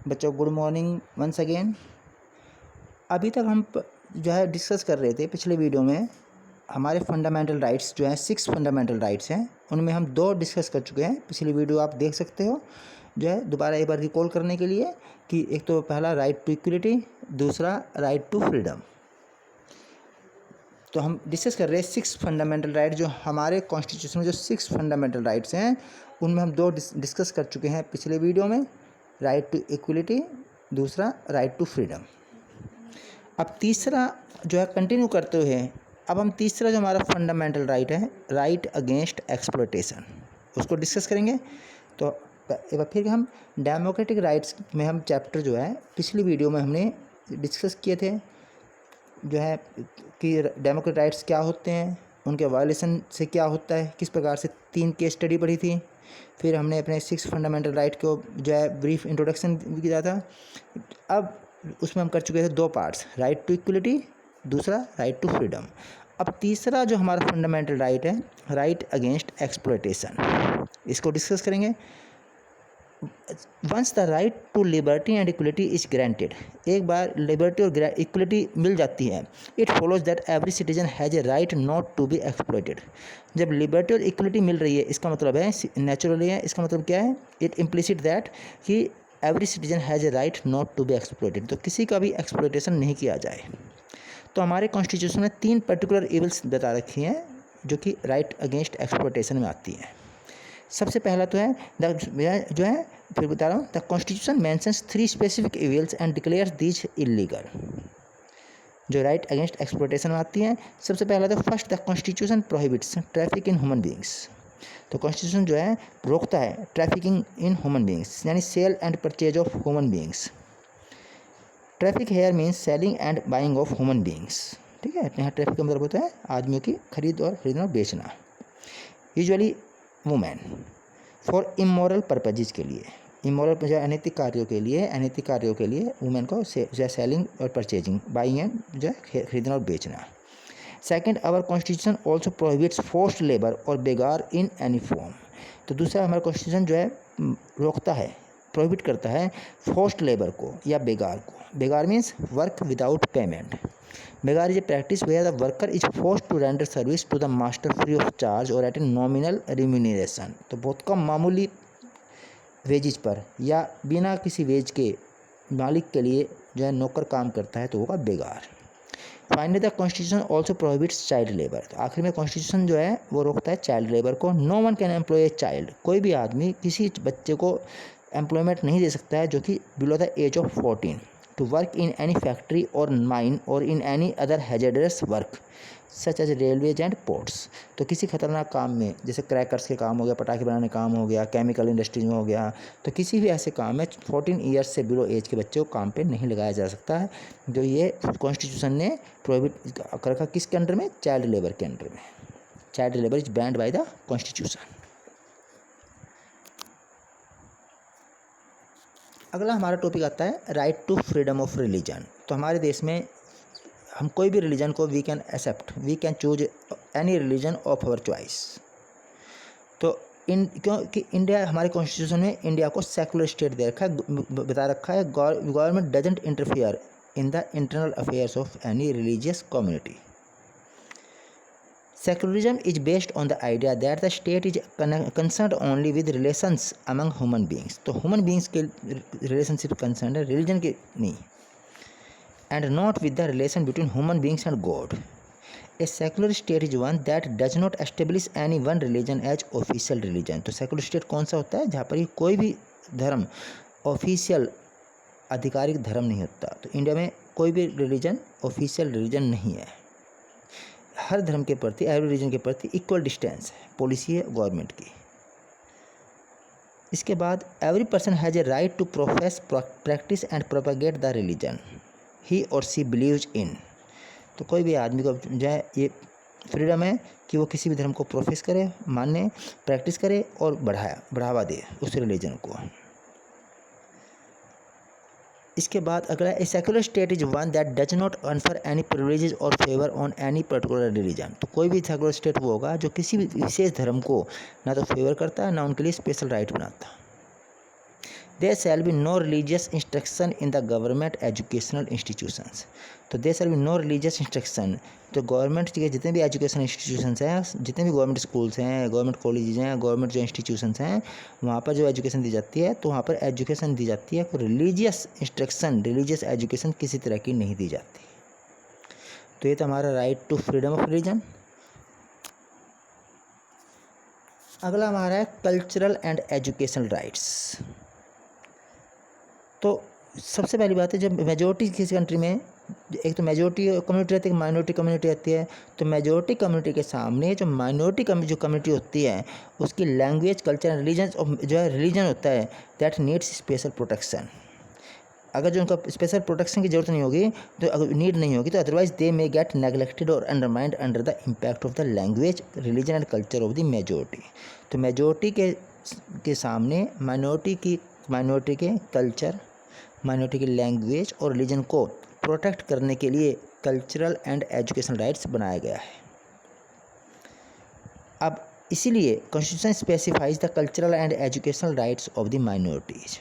बच्चों good morning once again. अभी तक हम जो है डिस्कस कर रहे थे पिछले वीडियो में हमारे फंडामेंटल राइट्स जो हैं 6 फंडामेंटल राइट्स हैं, उनमें हम 2 डिस्कस कर चुके हैं। पिछली वीडियो आप देख सकते हो जो है दोबारा एक बार रिकॉल करने के लिए कि एक तो पहला राइट टू इक्वलिटी, दूसरा राइट टू फ्रीडम। तो हम डिस्कस कर रहे हैं 6 फंडामेंटल राइट जो हमारे कॉन्स्टिट्यूशन में जो 6 फंडामेंटल राइट्स हैं उनमें हम 2 डिस्कस कर चुके हैं पिछले वीडियो में, राइट टू इक्वलिटी, दूसरा राइट टू फ्रीडम। अब तीसरा जो है कंटिन्यू करते हुए अब हम तीसरा जो हमारा फंडामेंटल राइट है, राइट अगेंस्ट एक्सप्लॉयटेशन, उसको डिस्कस करेंगे। तो एक बार फिर हम डेमोक्रेटिक राइट्स में हम चैप्टर जो है पिछली वीडियो में हमने डिस्कस किए थे जो है कि डेमोक्रेटिक राइट्स क्या होते हैं, उनके वायलेशन से क्या होता है, किस प्रकार से 3 केस स्टडी पढ़ी थी। फिर हमने अपने 6 फंडामेंटल राइट को जो है ब्रीफ इंट्रोडक्शन भी किया था। अब उसमें हम कर चुके थे 2 पार्ट्स, राइट टू इक्वलिटी, दूसरा राइट टू फ्रीडम। अब तीसरा जो हमारा फंडामेंटल राइट है, राइट अगेंस्ट एक्सप्लॉयटेशन, इसको डिस्कस करेंगे। Once the right to liberty and equality is granted, एक बार लिबर्टी और इक्वलिटी मिल जाती है, it follows that every citizen has a right not to be exploited. जब लिबर्टी और इक्वलिटी मिल रही है इसका मतलब है नेचुरली है, इसका मतलब क्या है, इट इम्प्लिसिट दैट कि every citizen has a right not to be exploited, तो किसी का भी एक्सप्लॉयटेशन नहीं किया जाए। तो हमारे कॉन्स्टिट्यूशन में 3 पर्टिकुलर इवल्स बता रखी हैं जो कि राइट अगेंस्ट एक्सप्लॉयटेशन में आती हैं। सबसे पहला तो है जो है फिर बता रहा हूँ, the constitution mentions 3 specific evils and declares these illegal, जो राइट अगेंस्ट एक्सप्लॉयटेशन में आती हैं। सबसे पहला तो first, the constitution prohibits traffic in human beings, तो कॉन्स्टिट्यूशन जो है रोकता है ट्रैफिकिंग इन ह्यूमन बींग्स, यानी sale and purchase of human beings. Traffic here means selling and buying of human beings, ठीक है। यहाँ ट्रैफिक का मतलब होता है आदमियों की खरीदना और बेचना, usually women, for immoral purposes के लिए, इमोरल जो अनैतिक कार्यों के लिए वुमेन को सेलिंग और परचेजिंग, बाइंग एंड जो है खरीदना और बेचना। Second, our constitution also prohibits forced labour और बेगार इन एनी फॉर्म, तो दूसरा हमारा कॉन्स्टिट्यूशन जो है रोकता है, प्रोहिबिट करता है फोर्स्ड लेबर को या बेगार को। बेगार मीन्स वर्क विदाउट पेमेंट। बेगार is a practice where the worker is forced to render service to the master free of charge और एट ए नॉमिनल रिम्यूनरेशन, तो बहुत कम मामूली वेजेज पर या बिना किसी वेज के मालिक के लिए जो है नौकर काम करता है तो होगा बेगार। Finally the constitution also prohibits child labour, तो आखिर में कॉन्स्टिट्यूशन जो है वो रोकता है चाइल्ड लेबर को। No one can employ a child, कोई भी आदमी किसी बच्चे को एम्प्लॉयमेंट नहीं दे सकता है जो कि below the age of 14 to work in any factory और माइन और in any other hazardous work such as railways and ports, तो किसी खतरनाक काम में जैसे क्रैकर्स के काम हो गया, पटाखे बनाने काम हो गया, केमिकल इंडस्ट्रीज में हो गया, तो किसी भी ऐसे काम में 14 ईयर्स से बिलो एज के बच्चे को काम पे नहीं लगाया जा सकता है। जो ये कॉन्स्टिट्यूशन ने प्रोहिबिट कर रखा किसके अंडर में, चाइल्ड लेबर के अंडर में। Child labour is banned by the constitution. अगला हमारा टॉपिक आता है right to freedom of religion. तो हमारे देश में हम कोई भी रिलीजन को we can accept, we can choose any religion of our choice. तो क्योंकि इंडिया हमारे कॉन्स्टिट्यूशन में इंडिया को सेकुलर स्टेट दे रखा है, बता रखा है government doesn't interfere in the internal affairs of any religious community. Secularism is based on the idea that the state is concerned only with relations among human beings, तो human beings के relationship concerned है, religion के नहीं, and not with the relation between human beings and God. A secular state is one that does not establish any one religion as official religion, तो secular state कौन सा होता है जहाँ पर कोई भी धर्म ऑफिशियल आधिकारिक धर्म नहीं होता। तो इंडिया में कोई भी रिलीजन ऑफिशियल रिलीजन नहीं है, हर धर्म के प्रति, एवरी रिलीजन के प्रति इक्वल डिस्टेंस है, पॉलिसी है गवर्नमेंट की। इसके बाद every person has a right to profess, practice and propagate the religion he और सी बिलीव्स इन, तो कोई भी आदमी को जो है ये फ्रीडम है कि वो किसी भी धर्म को प्रोफेस करे, माने, प्रैक्टिस करे और बढ़ावा दे उस रिलीजन को। इसके बाद अगला, a secular state is one that does not confer any privileges और favour on any particular religion, तो कोई भी सेकुलर स्टेट वो होगा जो किसी भी विशेष धर्म को ना तो फेवर करता है ना उनके लिए स्पेशल राइट बनाता। There shall be no religious instruction in the government educational institutions. तो there shall be no religious instruction, तो गवर्नमेंट के जितने भी एजुकेशन इंस्टीट्यूशंस हैं, जितने भी गवर्नमेंट स्कूल्स हैं, गवर्नमेंट कॉलेजेस हैं, गवर्नमेंट जो इंस्टीट्यूशंस हैं, वहाँ पर जो एजुकेशन दी जाती है, तो वहाँ पर एजुकेशन दी जाती है, कोई रिलीजियस इंस्ट्रक्शन, रिलीजियस एजुकेशन किसी तरह की नहीं दी जाती। तो ये तो हमारा right to freedom of religion. अगला हमारा है कल्चरल एंड एजुकेशनल राइट्स। तो सबसे पहली बात है, जब मेजोरिटी किसी कंट्री में, एक तो मेजोरिटी कम्युनिटी रहती है, एक माइनॉरिटी कम्युनिटी रहती है। तो मेजोरिटी कम्युनिटी के सामने जो माइनॉरिटी जो कम्युनिटी होती है, उसकी लैंग्वेज, कल्चर एंड रिलीजन, जो है रिलीजन होता है, दैट नीड्स स्पेशल प्रोटेक्शन। अगर जो उनका स्पेशल प्रोटेक्शन की जरूरत नहीं होगी, तो अगर नीड नहीं होगी, तो otherwise they may get neglected और undermined under the impact of the language, religion and culture of the majority. तो मेजोरिटी के सामने माइनॉरिटी के कल्चर, माइनॉरिटी की लैंग्वेज और रिलीजन को प्रोटेक्ट करने के लिए कल्चरल एंड एजुकेशनल राइट्स बनाया गया है। अब इसीलिए constitution specifies the cultural and educational rights of the minorities.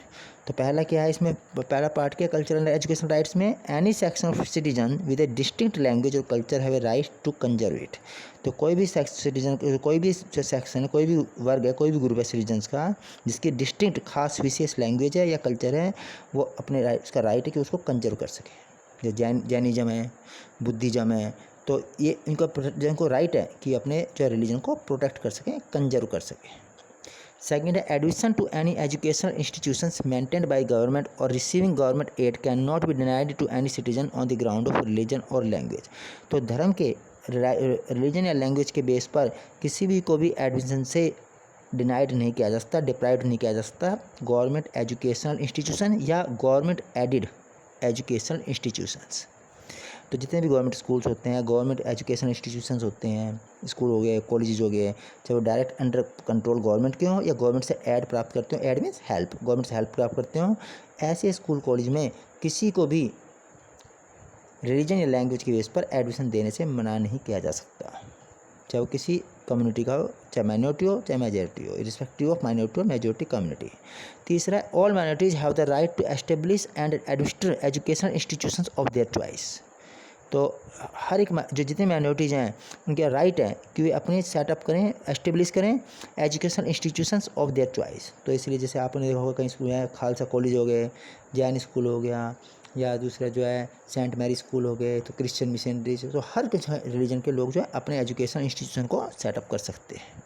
तो पहला क्या है इसमें, पहला पार्ट क्या, कल्चरल एंड एजुकेशनल राइट्स में any section of citizen with a distinct language और culture have a right to conserve it. तो कोई भी सिटीजन, कोई भी सेक्शन है, कोई भी वर्ग है, कोई भी ग्रुप है सिटीजन्स का, जिसकी डिस्टिंक्ट खास विशेष लैंग्वेज है या कल्चर है, वो अपने उसका राइट है कि उसको कंजर्व कर सके। जो जैनिज्म है, बुद्धिज्म है, तो ये इनको राइट है कि अपने जो रिलीजन को प्रोटेक्ट कर सकें, कंजर्व कर सकें। सेकेंड है admission to any educational institutions maintained by government और receiving government aid can not be denied to any citizen on the ground of religion और लैंग्वेज। तो धर्म के, रिलीजन या लैंग्वेज के बेस पर किसी भी को भी एडमिशन से डिनाइड नहीं किया जा सकता, डिप्राइव नहीं किया जा सकता गवर्नमेंट एजुकेशनल इंस्टीट्यूशन या गवर्नमेंट एडिड एजुकेशनल इंस्टीट्यूशंस। तो जितने भी गवर्नमेंट स्कूल्स होते हैं, गवर्नमेंट एजुकेशन इंस्टीट्यूशंस होते हैं, स्कूल हो गए, कॉलेजेस हो गए, चाहे वो डायरेक्ट अंडर कंट्रोल गवर्नमेंट के हों या गवर्नमेंट से ऐड प्राप्त करते हो, ऐड मीन्स हेल्प, गवर्नमेंट से हेल्प प्राप्त करते हो, ऐसे स्कूल कॉलेज में किसी को भी रिलीजन या लैंग्वेज के बेस पर एडमिशन देने से मना नहीं किया जा सकता, चाहे वो किसी कम्युनिटी का हो, चाहे माइनॉरिटी हो चाहे मेजॉरिटी हो, इरिस्पेक्टिव ऑफ माइनॉरिटी और मेजॉरिटी कम्युनिटी। तीसरा, all minorities have the right to establish and administer educational institutions of their choice. तो हर एक जो जितने माइनॉरिटीज़ हैं, उनका राइट है कि वे अपने सेटअप करें, एस्टेब्लिश करें educational institutions of their choice. तो इसलिए जैसे आपने देखा होगा कहीं स्कूल है, खालसा कॉलेज हो गए, जैन स्कूल हो गया, या दूसरा जो है सेंट मैरी स्कूल हो गए, तो क्रिश्चियन मिशनरीज, तो हर कुछ रिलीजन के लोग जो है अपने एजुकेशन इंस्टीट्यूशन को सेटअप कर सकते हैं।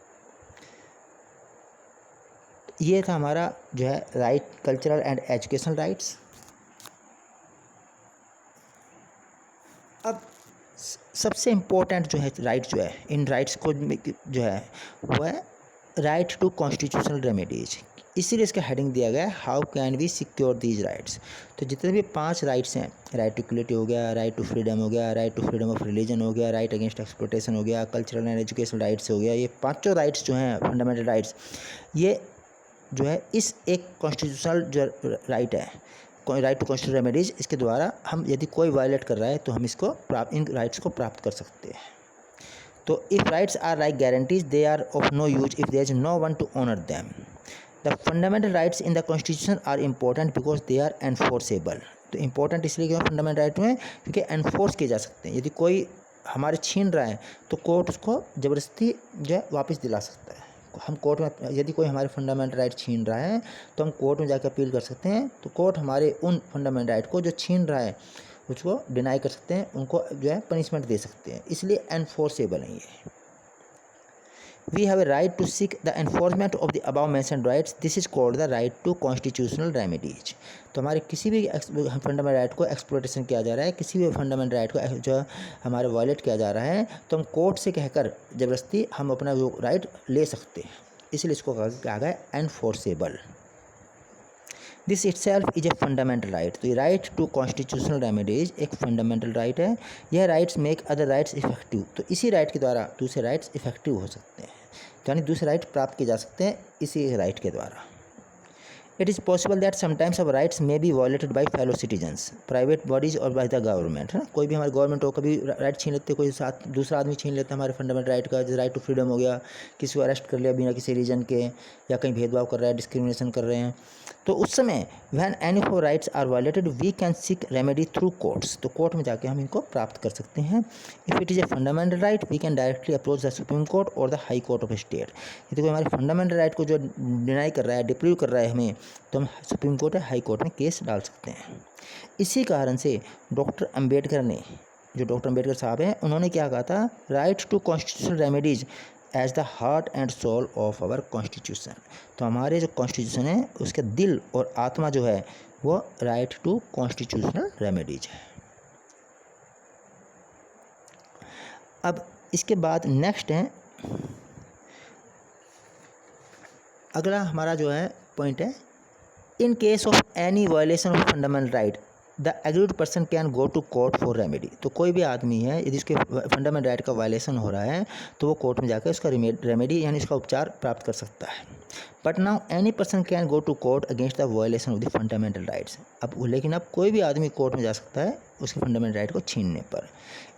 ये था हमारा जो है right, cultural and educational rights. अब सबसे इम्पोर्टेंट जो है राइट जो है इन राइट्स को जो है वो है राइट टू कॉन्स्टिट्यूशनल रेमेडीज। इसीलिए इसका हेडिंग दिया गया है how can we secure these rights. तो जितने भी 5 राइट्स हैं, राइट टू इक्वलिटी हो गया, राइट टू फ्रीडम हो गया, right to freedom of religion हो गया, राइट अगेंस्ट एक्सप्लॉयटेशन हो गया, कल्चरल एंड एजुकेशनल राइट्स हो गया, ये 5 राइट्स जो हैं फंडामेंटल राइट्स, ये जो है इस एक कॉन्स्टिट्यूशनल जो राइट है, राइट टू कॉन्स्टिट्यूशनल रेमेडीज, इसके द्वारा हम यदि कोई वायलेट कर रहा है तो हम इसको इन राइट्स को प्राप्त कर सकते हैं। तो if rights are like guarantees they are of no use if there is no one to honour them. The fundamental rights in the constitution are important because they are enforceable. तो important इसलिए क्यों fundamental right में, क्योंकि enforce किए जा सकते हैं। यदि कोई हमारे छीन रहा है तो कोर्ट उसको ज़बरदस्ती जो है वापस दिला सकता है। हम कोर्ट में, यदि कोई हमारे फंडामेंटल राइट छीन रहा है तो हम कोर्ट में जाकर अपील कर सकते हैं, तो कोर्ट हमारे उन फंडामेंटल राइट को जो छीन रहा है उसको डिनाई कर सकते हैं, उनको जो है पनिशमेंट दे सकते हैं, इसलिए एनफोर्सेबल है ये। We have a right to seek the enforcement of the above mentioned rights, this is called the right to constitutional remedies. तो हमारे किसी भी फंडामेंटल राइट को एक्सप्लॉयटेशन किया जा रहा है, किसी भी फंडामेंटल राइट को जो हमारे वायलेट किया जा रहा है, तो हम कोर्ट से कहकर ज़बरदस्ती हम अपना जो राइट ले सकते हैं, इसलिए इसको कहा गया enforceable. This itself is a fundamental right. तो ये राइट टू कॉन्स्टिट्यूशनल रेमेडीज एक फंडामेंटल राइट है। यह rights make other rights effective. तो इसी राइट के द्वारा दूसरे राइट्स इफेक्टिव हो सकते हैं, यानी दूसरे राइट प्राप्त किए जा सकते हैं इसी राइट के द्वारा। It is possible that sometimes our rights may be violated by fellow citizens, private bodies और बाय द गवर्नमेंट, है ना। कोई भी हमारे गवर्नमेंट हो, कभी राइट छीन लेते, कोई साथ दूसरा आदमी छीन लेता है हमारे फंडामेंटल राइट का, जैसे राइट टू फ्रीडम हो गया, किसी को अरेस्ट कर लिया बिना किसी रीजन के, या कहीं भेदभाव कर रहा है, डिस्क्रिमिनेशन कर रहे हैं, तो उस समय when any of our rights are violated we can seek remedy through courts, तो कोर्ट में जाके हम इनको प्राप्त कर सकते हैं। If it is a fundamental right we can directly approach the Supreme Court और the High Court of state. यदि कोई हमारे फंडामेंटल राइट को जो डिनाई कर रहा है, डिप्रीव कर रहा है हमें, तो हम सुप्रीम कोर्ट या हाई कोर्ट में केस डाल सकते हैं। इसी कारण से डॉक्टर अम्बेडकर ने, जो डॉक्टर अम्बेडकर साहब हैं, उन्होंने क्या कहा था, right to constitutional remedies as the heart and soul of our constitution. तो हमारे जो कॉन्स्टिट्यूशन है उसके दिल और आत्मा जो है वो राइट टू कॉन्स्टिट्यूशनल रेमेडीज है। अब इसके बाद नेक्स्ट है, अगला हमारा जो है पॉइंट है, in case of any violation of fundamental right the aggrieved person can go to court for remedy. तो कोई भी आदमी है यदि उसके फंडामेंटल राइट का वायलेशन हो रहा है तो वो कोर्ट में जाकर उसका रेमेडी यानी उसका उपचार प्राप्त कर सकता है। But now any person can go to court against the violation of the fundamental rights. लेकिन अब कोई भी आदमी कोर्ट में जा सकता है उसके फंडामेंटल राइट को छीनने पर,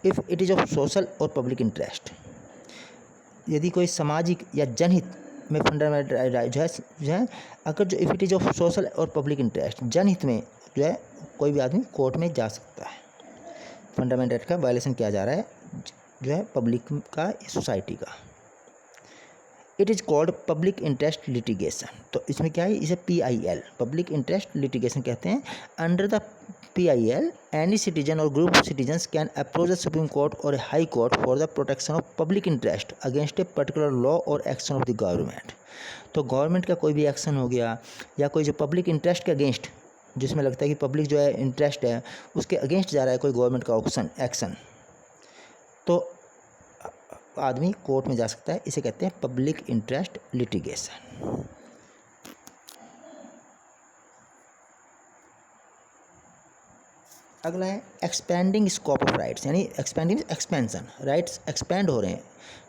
if it is of social और पब्लिक इंटरेस्ट। यदि कोई सामाजिक या जनहित में फंडामेंटल राइट जो है अगर जो if it is of social और पब्लिक इंटरेस्ट, जनहित में जो है कोई भी आदमी कोर्ट में जा सकता है। फंडामेंटल राइट का वायलेशन किया जा रहा है जो है पब्लिक का, सोसाइटी का। It is called public interest litigation. तो इसमें क्या है, इसे PIL पब्लिक इंटरेस्ट लिटिगेशन कहते हैं। Under the PIL any citizen और group of citizens can approach the Supreme Court और High Court for the protection of public interest against a particular law और एक्शन ऑफ द गवर्नमेंट। तो government का कोई भी action हो गया या कोई जो पब्लिक इंटरेस्ट के अगेंस्ट, जिसमें लगता है कि पब्लिक जो है इंटरेस्ट है उसके अगेंस्ट जा रहा है कोई गवर्नमेंट का एक्शन, तो आदमी कोर्ट में जा सकता है। इसे कहते हैं पब्लिक इंटरेस्ट लिटिगेशन। अगला है एक्सपेंडिंग स्कोप ऑफ राइट्स, यानी एक्सपेंडिंग एक्सपेंशन, राइट्स एक्सपेंड हो रहे हैं।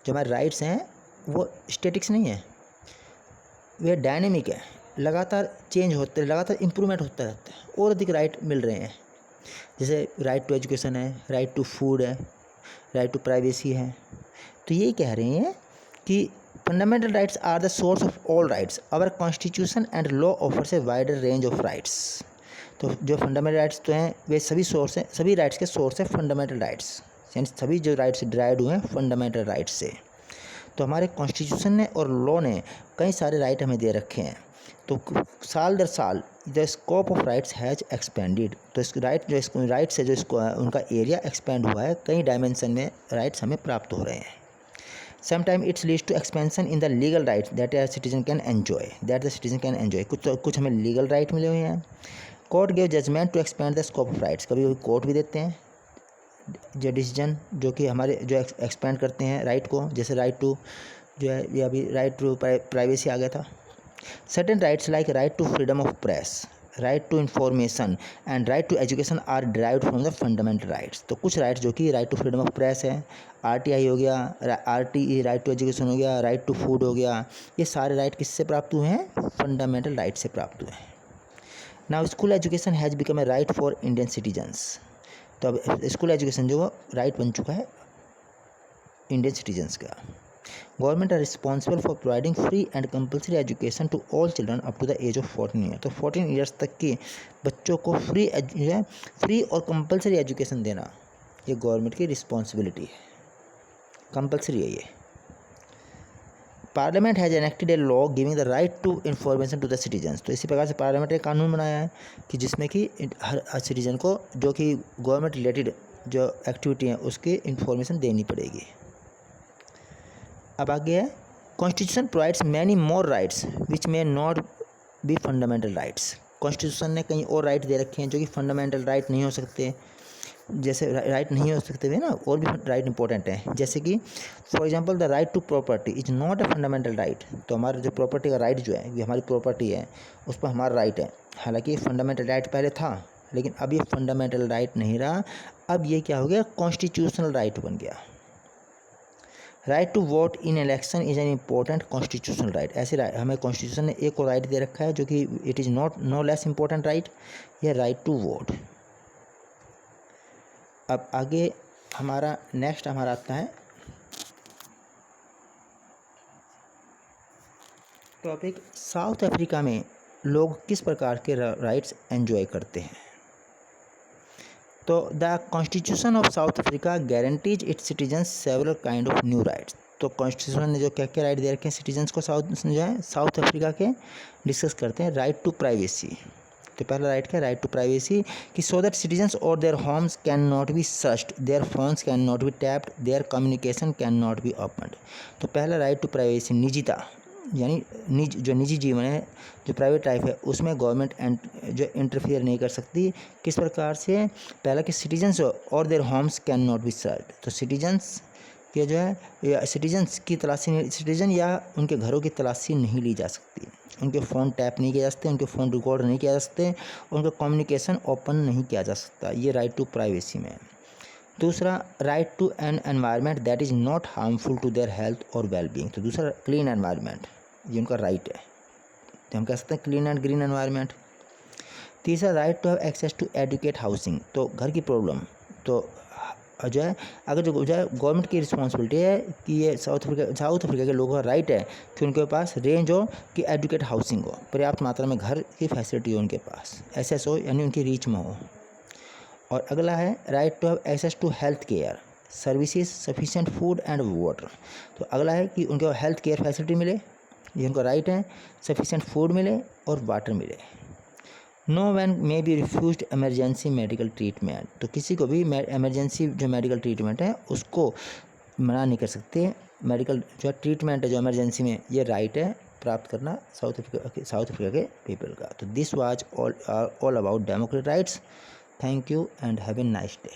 जो हमारे राइट्स हैं वो स्टेटिक्स नहीं है, वे डायनेमिक है, लगातार चेंज होते, लगातार इम्प्रूवमेंट होता रहता है, और अधिक राइट मिल रहे हैं। जैसे राइट टू एजुकेशन है, राइट टू फूड है, राइट टू प्राइवेसी है। तो ये कह रहे हैं कि fundamental rights are the source of all rights, our constitution and law offers a wider range of rights. तो जो फंडामेंटल राइट्स तो हैं वे सभी सोर्स हैं, सभी राइट्स के सोर्स है फंडामेंटल राइट्स, यानी सभी जो राइट्स डिराइव्ड हुए हैं फंडामेंटल राइट्स से। तो हमारे कॉन्स्टिट्यूशन ने और लॉ ने कई सारे राइट हमें दे रखे हैं। तो साल दर साल the scope of rights has expanded. तो इस राइट जो इसको राइट्स है जो इसको उनका एरिया एक्सपेंड हुआ है, कई डायमेंशन में राइट्स हमें प्राप्त हो रहे हैं। Sometime its leads to expansion in the legal rights that the citizen can enjoy, कुछ हमें लीगल राइट मिले हुए हैं। Court give judgment to expand the scope of rights, कभी कोर्ट भी देते हैं जो डिसीजन जो कि हमारे जो एक्सपेंड करते हैं राइट को, जैसे राइट टू जो है ये अभी राइट टू प्राइवेसी आ गया था। Certain rights like right to freedom of press, right to information and right to education are derived from the fundamental rights. तो कुछ राइट्स जो कि right to freedom of press है, RTI हो गया, RTE राइट टू एजुकेशन हो गया, right to food हो गया, ये सारे राइट किससे प्राप्त हुए हैं, फंडामेंटल राइट से प्राप्त हुए हैं। Now school education has become a right for Indian citizens. तो अब स्कूल एजुकेशन जो राइट बन चुका है इंडियन सिटीजन्स का। Government are responsible for providing free and compulsory education to all children up to the age of 14 year. तो 14 years तक के बच्चों को फ्री और कंपलसरी एजुकेशन देना ये गवर्नमेंट की रिस्पॉन्सिबिलिटी है, कंपलसरी है ये। Parliament has enacted a law giving the right to information to the citizens. तो इसी प्रकार से पार्लियामेंट ने कानून बनाया है कि जिसमें कि हर सिटीजन को जो कि गवर्नमेंट रिलेटेड जो एक्टिविटी हैं उसकी इन्फॉर्मेशन देनी पड़ेगी। अब आगे है constitution provides many more rights which may not be fundamental rights. Constitution ने कई और राइट दे रखे हैं जो कि फंडामेंटल राइट नहीं हो सकते, जैसे राइट नहीं हो सकते हुए ना और भी राइट इंपॉर्टेंट हैं, जैसे कि for example the right to property is not a fundamental right. तो हमारा जो प्रॉपर्टी का राइट जो है ये हमारी प्रॉपर्टी है, उस पर हमारा राइट है। हालांकि फंडामेंटल राइट पहले था लेकिन अब ये फंडामेंटल राइट नहीं रहा, अब ये क्या हो गया, कॉन्स्टिट्यूशनल राइट बन गया। Right to vote in election is an important constitutional right. ऐसे हमें कॉन्स्टिट्यूशन ने एक और राइट दे रखा है जो कि it is not know less important right, यह राइट टू वोट। अब आगे नेक्स्ट हमारा आता है टॉपिक, साउथ अफ्रीका में लोग किस प्रकार के राइट्स एंजॉय करते हैं। तो the constitution of south Africa guarantees it's citizens several kind of new rights. तो कॉन्स्टिट्यूशन ने जो क्या क्या राइट दे रखे हैं सिटीजन्स को साउथ अफ्रीका के, डिस्कस करते हैं। राइट टू प्राइवेसी, तो पहला राइट क्या, राइट टू प्राइवेसी, कि सो दैट सिटीजन्स और their homes can not B searched, their phones can not B tapped, there communication can not B opened. तो पहला राइट टू प्राइवेसी, निजिता, यानी जो निजी जीवन है, जो प्राइवेट लाइफ है, उसमें गवर्नमेंट जो इंटरफेयर नहीं कर सकती। किस प्रकार से, पहला कि सिटीजन्स और their homes can not B searched, तो सिटीजन्स के जो है या सिटीजन्स की तलाशी, सिटीजन या उनके घरों की तलाशी नहीं ली जा सकती, उनके फ़ोन टैप नहीं किए जा सकते, उनके फ़ोन रिकॉर्ड नहीं किया जा सकते, उनका कम्युनिकेशन ओपन नहीं किया जा सकता। ये राइट टू प्राइवेसी में। दूसरा, right to an environment that is not harmful to their health और वेलबींग। तो दूसरा, क्लीन एनवायरनमेंट, ये उनका राइट है, तो हम कह सकते हैं क्लीन एंड ग्रीन एनवायरनमेंट। तीसरा, right to have access to adequate housing, तो घर की प्रॉब्लम, तो जो है अगर जो है गवर्नमेंट की रिस्पॉन्सिबिलिटी है कि ये साउथ अफ्रीका के लोगों का राइट है कि उनके पास रेंज हो, कि एडुकेट हाउसिंग हो, पर्याप्त मात्रा में घर की फैसिलिटी हो उनके पास, एसेस हो, यानी उनकी रीच में हो। और अगला है right to have access to health care services, sufficient food and water. तो अगला है कि उनको हेल्थ केयर फैसिलिटी मिले, ये उनका राइट है, सफिशिएंट फूड मिले और वाटर मिले। No one may be refused emergency medical treatment, तो किसी को भी एमरजेंसी जो मेडिकल ट्रीटमेंट है उसको मना नहीं कर सकते। मेडिकल जो ट्रीटमेंट है जो एमरजेंसी में, ये राइट है प्राप्त करना साउथ अफ्रीका के पीपल का। तो this was all about democratic rights. Thank you and have a nice day.